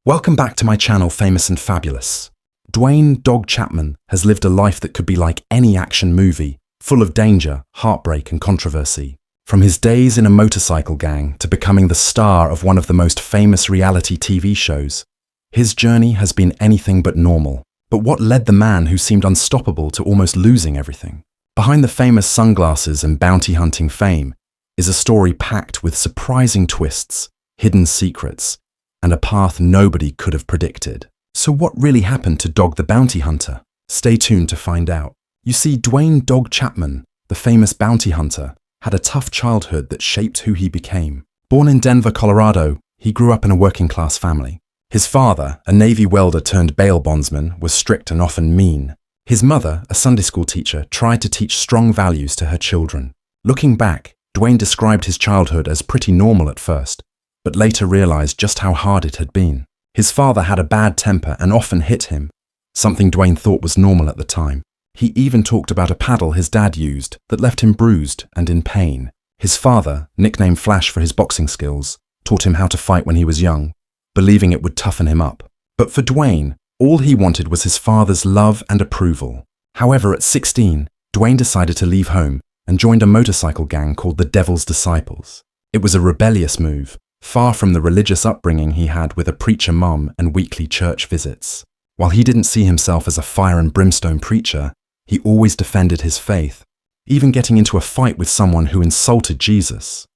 Welcome back to my channel, Famous and Fabulous. Dwayne "Dog" Chapman has lived a life that could be like any action movie, full of danger, heartbreak and controversy. From his days in a motorcycle gang to becoming the star of one of the most famous reality TV shows, his journey has been anything but normal. But what led the man who seemed unstoppable to almost losing everything? Behind the famous sunglasses and bounty hunting fame is a story packed with surprising twists, hidden secrets, and a path nobody could have predicted. So what really happened to Dog the Bounty Hunter? Stay tuned to find out. You see, Dwayne "Dog" Chapman, the famous bounty hunter, had a tough childhood that shaped who he became. Born in Denver, Colorado, he grew up in a working-class family. His father, a Navy welder turned bail bondsman, was strict and often mean. His mother, a Sunday school teacher, tried to teach strong values to her children. Looking back, Dwayne described his childhood as pretty normal at first, but later realized just how hard it had been. His father had a bad temper and often hit him, something Dwayne thought was normal at the time. He even talked about a paddle his dad used that left him bruised and in pain. His father, nicknamed Flash for his boxing skills, taught him how to fight when he was young, believing it would toughen him up. But for Dwayne, all he wanted was his father's love and approval. However, at 16, Dwayne decided to leave home and joined a motorcycle gang called the Devil's Disciples. It was a rebellious move, far from the religious upbringing he had with a preacher mom and weekly church visits. While he didn't see himself as a fire and brimstone preacher, he always defended his faith, even getting into a fight with someone who insulted Jesus.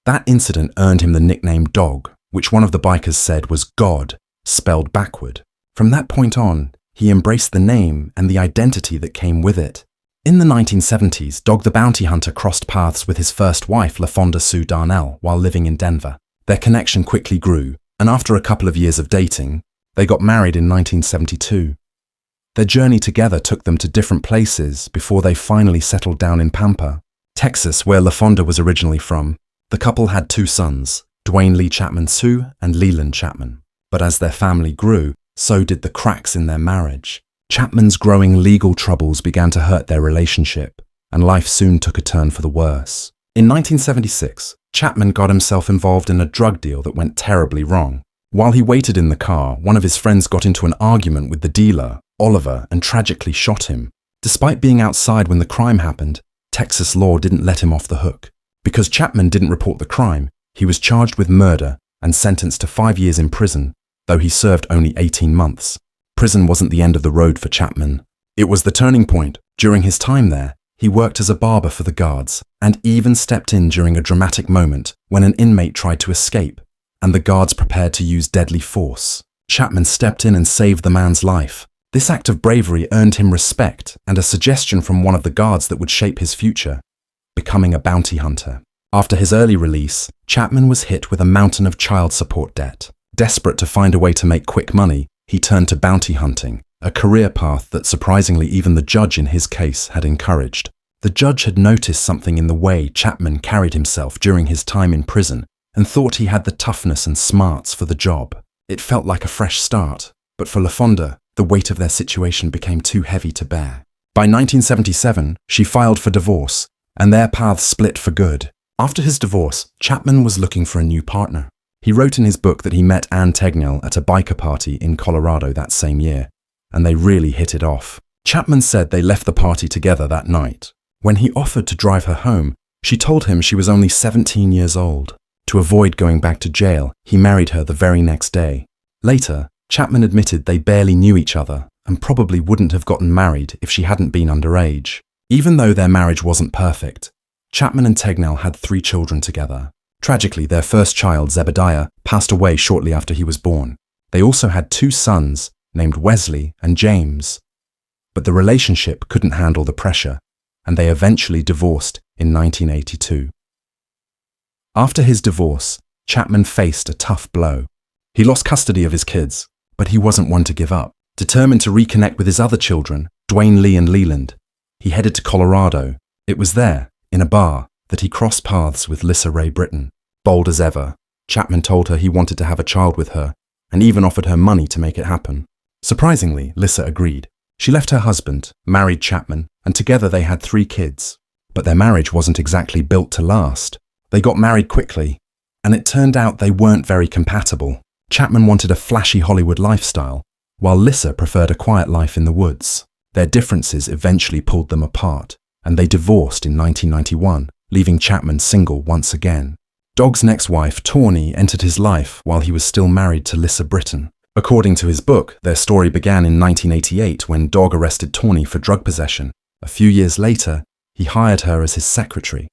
That incident earned him the nickname Dog, which one of the bikers said was God, spelled backward. From that point on, he embraced the name and the identity that came with it. In the 1970s, Dog the Bounty Hunter crossed paths with his first wife, LaFonda Sue Darnell, while living in Denver. Their connection quickly grew, and after a couple of years of dating, they got married in 1972. Their journey together took them to different places before they finally settled down in Pampa, Texas, where LaFonda was originally from. The couple had two sons, Dwayne Lee Chapman Sue and Leland Chapman. But as their family grew, so did the cracks in their marriage. Chapman's growing legal troubles began to hurt their relationship, and life soon took a turn for the worse. In 1976, Chapman got himself involved in a drug deal that went terribly wrong. While he waited in the car, one of his friends got into an argument with the dealer, Oliver, and tragically shot him. Despite being outside when the crime happened, Texas law didn't let him off the hook. Because Chapman didn't report the crime, he was charged with murder and sentenced to 5 years in prison, though he served only 18 months. Prison wasn't the end of the road for Chapman. It was the turning point. During his time there, he worked as a barber for the guards and even stepped in during a dramatic moment when an inmate tried to escape and the guards prepared to use deadly force. Chapman stepped in and saved the man's life. This act of bravery earned him respect and a suggestion from one of the guards that would shape his future, becoming a bounty hunter. After his early release, Chapman was hit with a mountain of child support debt. Desperate to find a way to make quick money, he turned to bounty hunting, a career path that surprisingly even the judge in his case had encouraged. The judge had noticed something in the way Chapman carried himself during his time in prison and thought he had the toughness and smarts for the job. It felt like a fresh start, but for LaFonda, the weight of their situation became too heavy to bear. By 1977, she filed for divorce, and their paths split for good. After his divorce, Chapman was looking for a new partner. He wrote in his book that he met Ann Tegnell at a biker party in Colorado that same year, and they really hit it off. Chapman said they left the party together that night. When he offered to drive her home, she told him she was only 17 years old. To avoid going back to jail, he married her the very next day. Later, Chapman admitted they barely knew each other and probably wouldn't have gotten married if she hadn't been underage. Even though their marriage wasn't perfect, Chapman and Tegnell had 3 children together. Tragically, their first child, Zebediah, passed away shortly after he was born. They also had 2 sons, named Wesley and James. But the relationship couldn't handle the pressure, and they eventually divorced in 1982. After his divorce, Chapman faced a tough blow. He lost custody of his kids, but he wasn't one to give up. Determined to reconnect with his other children, Dwayne Lee and Leland, he headed to Colorado. It was there, in a bar, that he crossed paths with Lissa Ray Britton. Bold as ever, Chapman told her he wanted to have a child with her, and even offered her money to make it happen. Surprisingly, Lissa agreed. She left her husband, married Chapman, and together they had 3 kids. But their marriage wasn't exactly built to last. They got married quickly, and it turned out they weren't very compatible. Chapman wanted a flashy Hollywood lifestyle, while Lissa preferred a quiet life in the woods. Their differences eventually pulled them apart, and they divorced in 1991, leaving Chapman single once again. Dog's next wife, Tawny, entered his life while he was still married to Lissa Britton. According to his book, their story began in 1988 when Dog arrested Tawny for drug possession. A few years later, he hired her as his secretary,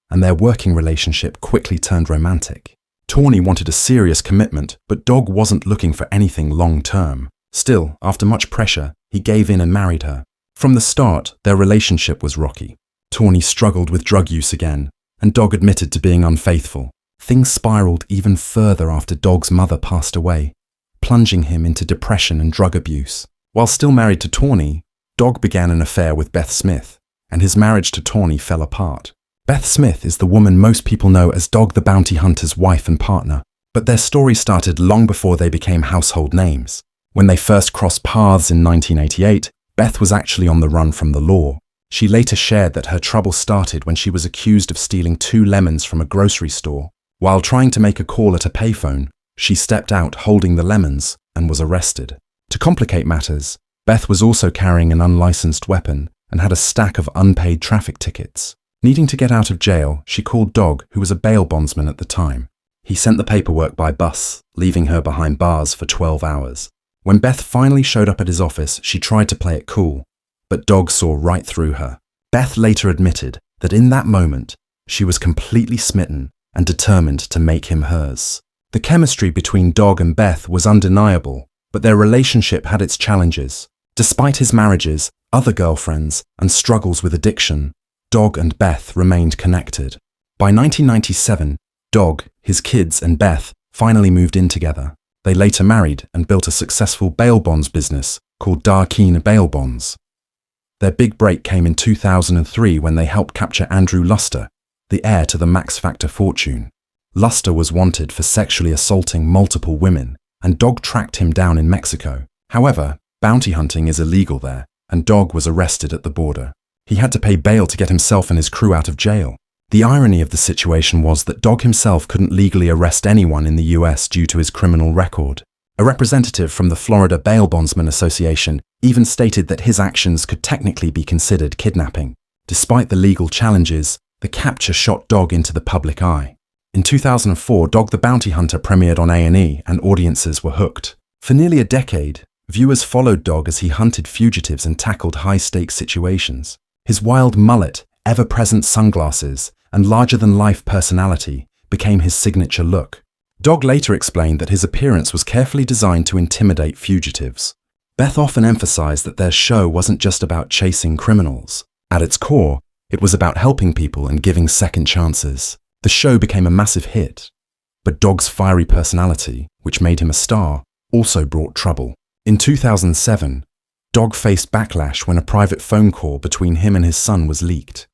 and their working relationship quickly turned romantic. Tawny wanted a serious commitment, but Dog wasn't looking for anything long-term. Still, after much pressure, he gave in and married her. From the start, their relationship was rocky. Tawny struggled with drug use again, and Dog admitted to being unfaithful. Things spiraled even further after Dog's mother passed away, plunging him into depression and drug abuse. While still married to Tawny, Dog began an affair with Beth Smith, and his marriage to Tawny fell apart. Beth Smith is the woman most people know as Dog the Bounty Hunter's wife and partner, but their story started long before they became household names. When they first crossed paths in 1988, Beth was actually on the run from the law. She later shared that her trouble started when she was accused of stealing 2 lemons from a grocery store. While trying to make a call at a payphone, she stepped out holding the lemons and was arrested. To complicate matters, Beth was also carrying an unlicensed weapon and had a stack of unpaid traffic tickets. Needing to get out of jail, she called Dog, who was a bail bondsman at the time. He sent the paperwork by bus, leaving her behind bars for 12 hours. When Beth finally showed up at his office, she tried to play it cool, but Dog saw right through her. Beth later admitted that in that moment, she was completely smitten and determined to make him hers. The chemistry between Dog and Beth was undeniable, but their relationship had its challenges. Despite his marriages, other girlfriends, and struggles with addiction, Dog and Beth remained connected. By 1997, Dog, his kids, and Beth finally moved in together. They later married and built a successful bail bonds business called Darkeen Bail Bonds. Their big break came in 2003 when they helped capture Andrew Luster, the heir to the Max Factor fortune. Luster was wanted for sexually assaulting multiple women, and Dog tracked him down in Mexico. However, bounty hunting is illegal there, and Dog was arrested at the border. He had to pay bail to get himself and his crew out of jail. The irony of the situation was that Dog himself couldn't legally arrest anyone in the US due to his criminal record. A representative from the Florida Bail Bondsman Association even stated that his actions could technically be considered kidnapping. Despite the legal challenges, the capture shot Dog into the public eye. In 2004, Dog the Bounty Hunter premiered on A&E and audiences were hooked. For nearly a decade, viewers followed Dog as he hunted fugitives and tackled high-stakes situations. His wild mullet, ever-present sunglasses, and larger-than-life personality became his signature look. Dog later explained that his appearance was carefully designed to intimidate fugitives. Beth often emphasized that their show wasn't just about chasing criminals. At its core, it was about helping people and giving second chances. The show became a massive hit. But Dog's fiery personality, which made him a star, also brought trouble. In 2007, Dog faced backlash when a private phone call between him and his son was leaked.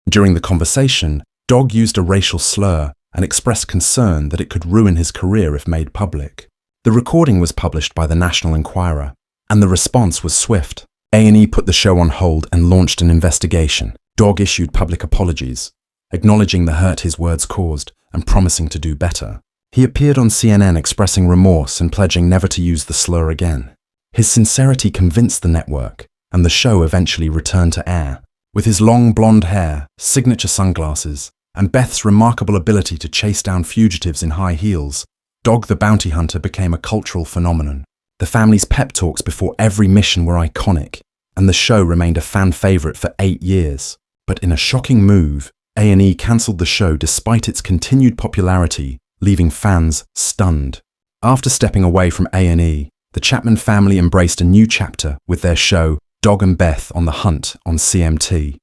During the conversation, Dog used a racial slur and expressed concern that it could ruin his career if made public. The recording was published by the National Enquirer, and the response was swift. A&E put the show on hold and launched an investigation. Dog issued public apologies, acknowledging the hurt his words caused and promising to do better. He appeared on CNN expressing remorse and pledging never to use the slur again. His sincerity convinced the network, and the show eventually returned to air. With his long blonde hair, signature sunglasses, and Beth's remarkable ability to chase down fugitives in high heels, Dog the Bounty Hunter became a cultural phenomenon. The family's pep talks before every mission were iconic, and the show remained a fan favorite for 8 years. But in a shocking move, A&E cancelled the show despite its continued popularity, leaving fans stunned. After stepping away from A&E, the Chapman family embraced a new chapter with their show Dog and Beth on the Hunt on CMT.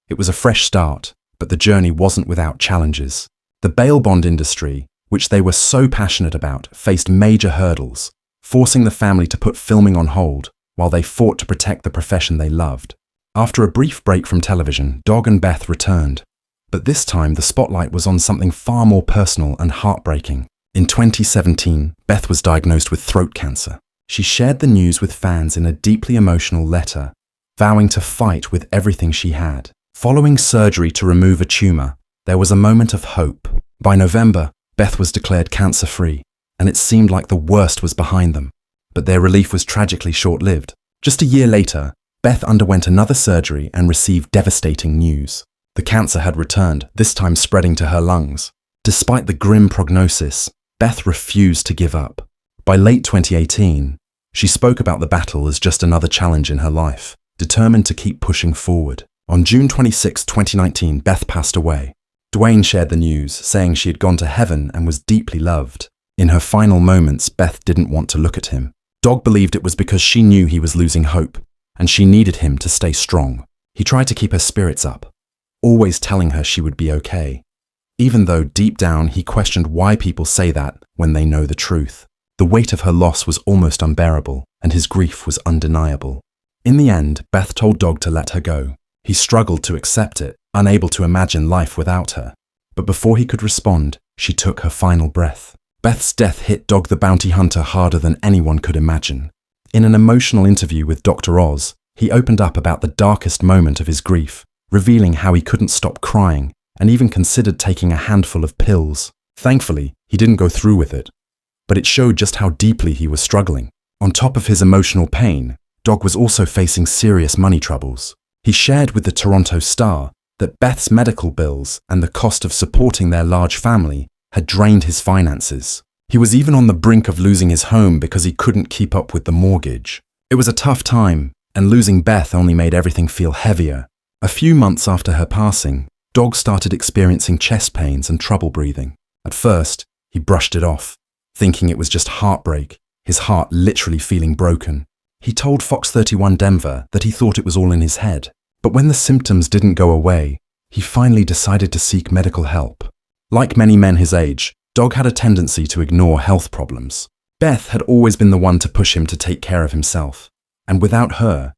It was a fresh start, but the journey wasn't without challenges. The bail bond industry, which they were so passionate about, faced major hurdles, forcing the family to put filming on hold while they fought to protect the profession they loved. After a brief break from television, Dog and Beth returned, but this time the spotlight was on something far more personal and heartbreaking. In 2017, Beth was diagnosed with throat cancer. She shared the news with fans in a deeply emotional letter, vowing to fight with everything she had. Following surgery to remove a tumor, there was a moment of hope. By November, Beth was declared cancer-free, and it seemed like the worst was behind them. But their relief was tragically short-lived. Just a year later, Beth underwent another surgery and received devastating news. The cancer had returned, this time spreading to her lungs. Despite the grim prognosis, Beth refused to give up. By late 2018, she spoke about the battle as just another challenge in her life, determined to keep pushing forward. On June 26, 2019, Beth passed away. Dwayne shared the news, saying she had gone to heaven and was deeply loved. In her final moments, Beth didn't want to look at him. Dog believed it was because she knew he was losing hope, and she needed him to stay strong. He tried to keep her spirits up, always telling her she would be okay, even though deep down he questioned why people say that when they know the truth. The weight of her loss was almost unbearable, and his grief was undeniable. In the end, Beth told Dog to let her go. He struggled to accept it, unable to imagine life without her. But before he could respond, she took her final breath. Beth's death hit Dog the Bounty Hunter harder than anyone could imagine. In an emotional interview with Dr. Oz, he opened up about the darkest moment of his grief, revealing how he couldn't stop crying and even considered taking a handful of pills. Thankfully, he didn't go through with it, but it showed just how deeply he was struggling. On top of his emotional pain, Dog was also facing serious money troubles. He shared with the Toronto Star that Beth's medical bills and the cost of supporting their large family had drained his finances. He was even on the brink of losing his home because he couldn't keep up with the mortgage. It was a tough time, and losing Beth only made everything feel heavier. A few months after her passing, Dog started experiencing chest pains and trouble breathing. At first, he brushed it off, thinking it was just heartbreak, his heart literally feeling broken. He told Fox 31 Denver that he thought it was all in his head. But when the symptoms didn't go away, he finally decided to seek medical help. Like many men his age, Dog had a tendency to ignore health problems. Beth had always been the one to push him to take care of himself, and without her,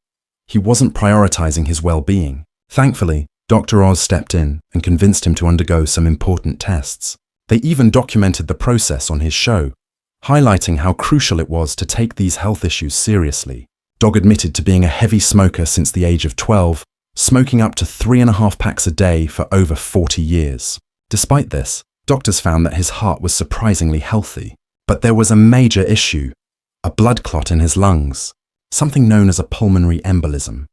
he wasn't prioritizing his well-being. Thankfully, Dr. Oz stepped in and convinced him to undergo some important tests. They even documented the process on his show, highlighting how crucial it was to take these health issues seriously. Dog admitted to being a heavy smoker since the age of 12, smoking up to 3.5 packs a day for over 40 years. Despite this, doctors found that his heart was surprisingly healthy. But there was a major issue, a blood clot in his lungs, something known as a pulmonary embolism.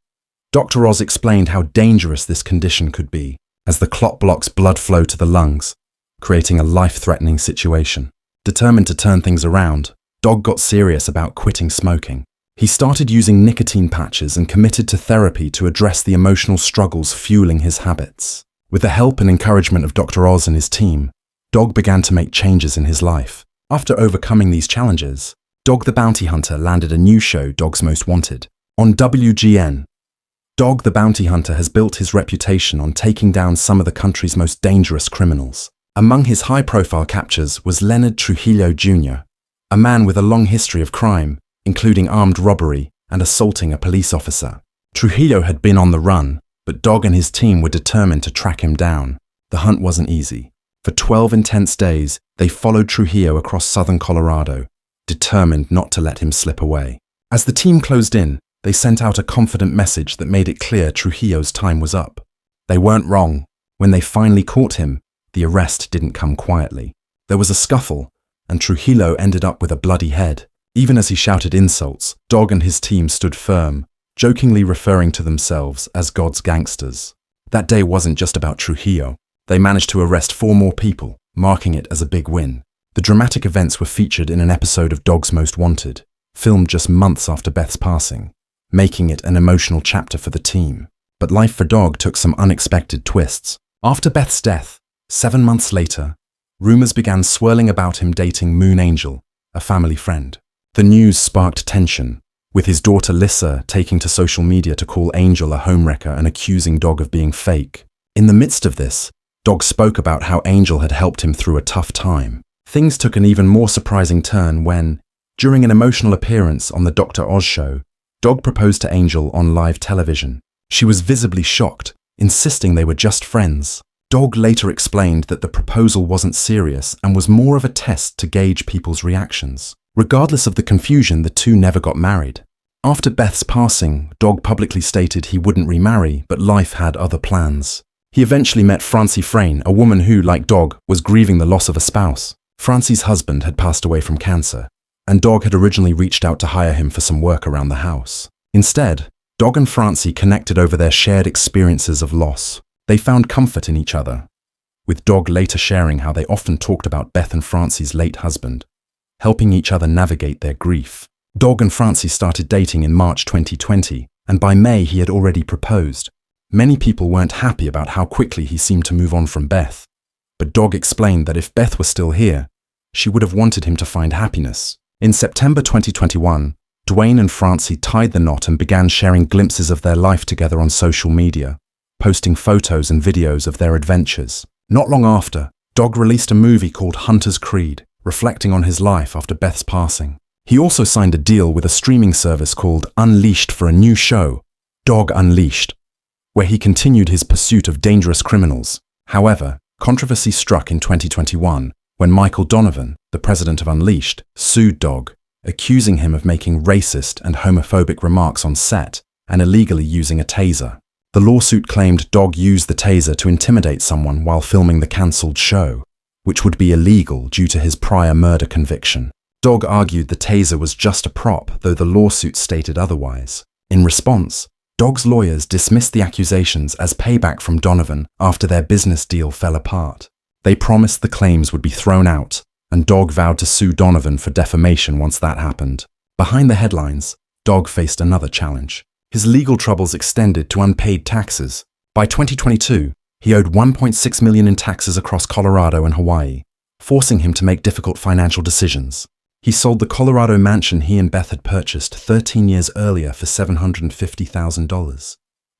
Dr. Oz explained how dangerous this condition could be, as the clot blocks blood flow to the lungs, creating a life-threatening situation. Determined to turn things around, Dog got serious about quitting smoking. He started using nicotine patches and committed to therapy to address the emotional struggles fueling his habits. With the help and encouragement of Dr. Oz and his team, Dog began to make changes in his life. After overcoming these challenges, Dog the Bounty Hunter landed a new show, Dog's Most Wanted. On WGN, Dog the Bounty Hunter has built his reputation on taking down some of the country's most dangerous criminals. Among his high-profile captures was Leonard Trujillo Jr., a man with a long history of crime, including armed robbery and assaulting a police officer. Trujillo had been on the run, but Dog and his team were determined to track him down. The hunt wasn't easy. For 12 intense days, they followed Trujillo across southern Colorado, determined not to let him slip away. As the team closed in, they sent out a confident message that made it clear Trujillo's time was up. They weren't wrong. When they finally caught him, the arrest didn't come quietly. There was a scuffle, and Trujillo ended up with a bloody head. Even as he shouted insults, Dog and his team stood firm, jokingly referring to themselves as God's gangsters. That day wasn't just about Trujillo. They managed to arrest 4 more people, marking it as a big win. The dramatic events were featured in an episode of Dog's Most Wanted, filmed just months after Beth's passing, making it an emotional chapter for the team. But life for Dog took some unexpected twists. After Beth's death, 7 months later, rumors began swirling about him dating Moon Angel, a family friend. The news sparked tension, with his daughter Lissa taking to social media to call Angel a homewrecker and accusing Dog of being fake. In the midst of this, Dog spoke about how Angel had helped him through a tough time. Things took an even more surprising turn when, during an emotional appearance on the Dr. Oz show, Dog proposed to Angel on live television. She was visibly shocked, insisting they were just friends. Dog later explained that the proposal wasn't serious and was more of a test to gauge people's reactions. Regardless of the confusion, the two never got married. After Beth's passing, Dog publicly stated he wouldn't remarry, but life had other plans. He eventually met Francie Frayne, a woman who, like Dog, was grieving the loss of a spouse. Francie's husband had passed away from cancer, and Dog had originally reached out to hire him for some work around the house. Instead, Dog and Francie connected over their shared experiences of loss. They found comfort in each other, with Dog later sharing how they often talked about Beth and Francie's late husband, helping each other navigate their grief. Dog and Francie started dating in March 2020, and by May he had already proposed. Many people weren't happy about how quickly he seemed to move on from Beth, but Dog explained that if Beth were still here, she would have wanted him to find happiness. In September 2021, Dwayne and Francie tied the knot and began sharing glimpses of their life together on social media, posting photos and videos of their adventures. Not long after, Dog released a movie called Hunter's Creed, reflecting on his life after Beth's passing. He also signed a deal with a streaming service called Unleashed for a new show, Dog Unleashed, where he continued his pursuit of dangerous criminals. However, controversy struck in 2021 when Michael Donovan, the president of Unleashed, sued Dog, accusing him of making racist and homophobic remarks on set and illegally using a taser. The lawsuit claimed Dog used the taser to intimidate someone while filming the cancelled show, which would be illegal due to his prior murder conviction. Dog argued the taser was just a prop, though the lawsuit stated otherwise. In response, Dog's lawyers dismissed the accusations as payback from Donovan after their business deal fell apart. They promised the claims would be thrown out, and Dog vowed to sue Donovan for defamation once that happened. Behind the headlines, Dog faced another challenge. His legal troubles extended to unpaid taxes. By 2022, he owed $1.6 million in taxes across Colorado and Hawaii, forcing him to make difficult financial decisions. He sold the Colorado mansion he and Beth had purchased 13 years earlier for $750,000.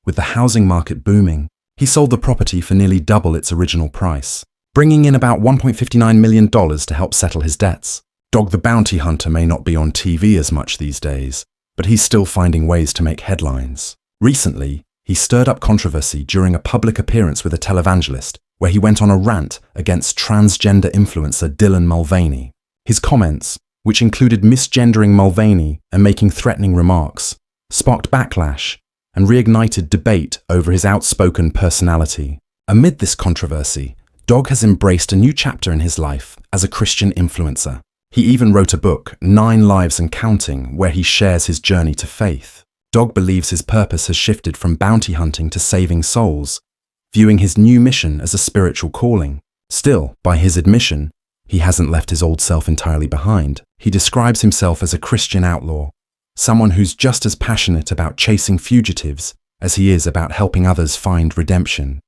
With the housing market booming, he sold the property for nearly double its original price, bringing in about $1.59 million to help settle his debts. Dog the Bounty Hunter may not be on TV as much these days, but he's still finding ways to make headlines. Recently, he stirred up controversy during a public appearance with a televangelist, where he went on a rant against transgender influencer Dylan Mulvaney. His comments, which included misgendering Mulvaney and making threatening remarks, sparked backlash and reignited debate over his outspoken personality. Amid this controversy, Dog has embraced a new chapter in his life as a Christian influencer. He even wrote a book, 9 Lives and Counting, where he shares his journey to faith. Dog believes his purpose has shifted from bounty hunting to saving souls, viewing his new mission as a spiritual calling. Still, by his admission, he hasn't left his old self entirely behind. He describes himself as a Christian outlaw, someone who's just as passionate about chasing fugitives as he is about helping others find redemption.